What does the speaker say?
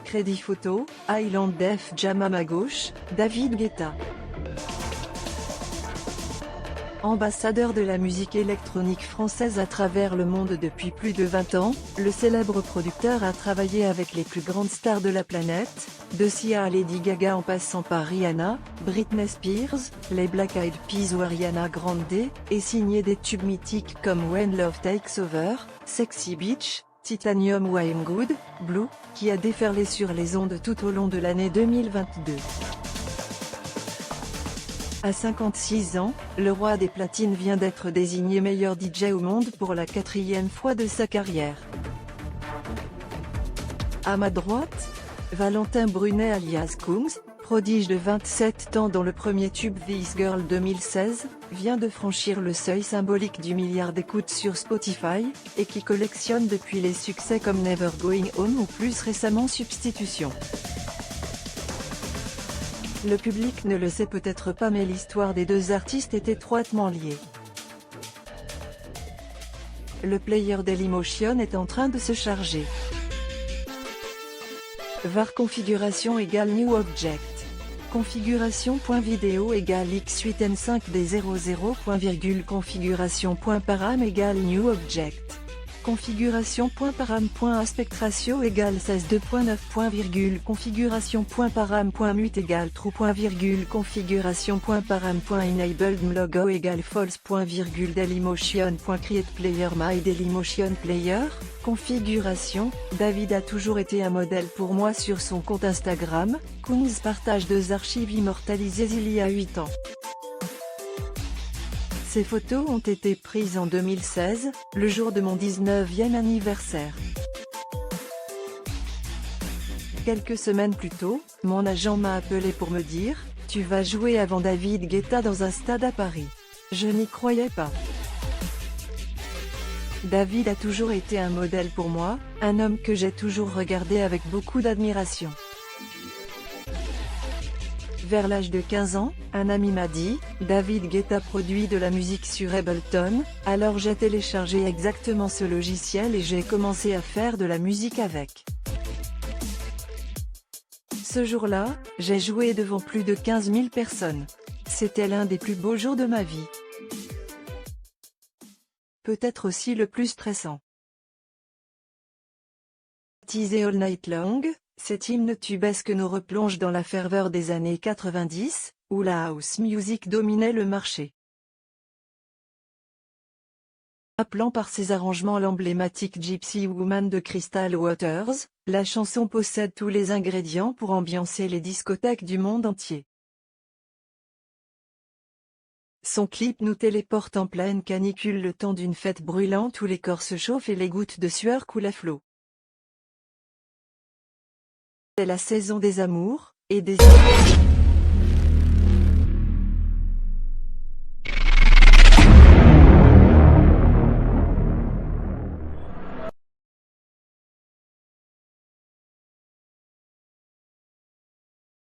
Crédit Photo, Island Def Jam à gauche, David Guetta. Ambassadeur de la musique électronique française à travers le monde depuis plus de 20 ans, le célèbre producteur a travaillé avec les plus grandes stars de la planète, de Sia à Lady Gaga en passant par Rihanna, Britney Spears, les Black Eyed Peas ou Ariana Grande, et signé des tubes mythiques comme When Love Takes Over, Sexy Beach, Titanium ou I'm Good, Blue, qui a déferlé sur les ondes tout au long de l'année 2022. À 56 ans, le roi des platines vient d'être désigné meilleur DJ au monde pour la 4e fois de sa carrière. À ma droite, Valentin Brunet alias Kungs, prodige de 27 ans dont le premier tube This Girl 2016, vient de franchir le seuil symbolique du milliard d'écoutes sur Spotify, et qui collectionne depuis les succès comme Never Going Home ou plus récemment Substitution. Le public ne le sait peut-être pas mais l'histoire des deux artistes est étroitement liée. Le player Dailymotion est en train de se charger. var configuration égale new object. Configuration.video égale x8n5d00. Configuration.param égale new object. Configuration.param.aspect ratio égale 16:2.9. Configuration.param.mute égale true. Configuration.param.enabled logo égale false. Dailymotion.create player my Dailymotion player. Configuration, David a toujours été un modèle pour moi sur son compte Instagram. Kungs partage 2 archives immortalisées il y a 8 ans. Ces photos ont été prises en 2016, le jour de mon 19e anniversaire. Quelques semaines plus tôt, mon agent m'a appelé pour me dire « Tu vas jouer avant David Guetta dans un stade à Paris ». Je n'y croyais pas. David a toujours été un modèle pour moi, un homme que j'ai toujours regardé avec beaucoup d'admiration. Vers l'âge de 15 ans, un ami m'a dit « David Guetta produit de la musique sur Ableton », alors j'ai téléchargé exactement ce logiciel et j'ai commencé à faire de la musique avec. Ce jour-là, j'ai joué devant plus de 15 000 personnes. C'était l'un des plus beaux jours de ma vie. Peut-être aussi le plus stressant. Teaser All Night Long, cet hymne tubesque nous replonge dans la ferveur des années 90, où la house music dominait le marché. Appelant par ses arrangements l'emblématique Gypsy Woman de Crystal Waters, la chanson possède tous les ingrédients pour ambiancer les discothèques du monde entier. Son clip nous téléporte en pleine canicule le temps d'une fête brûlante où les corps se chauffent et les gouttes de sueur coulent à flot. C'est la saison des amours, et des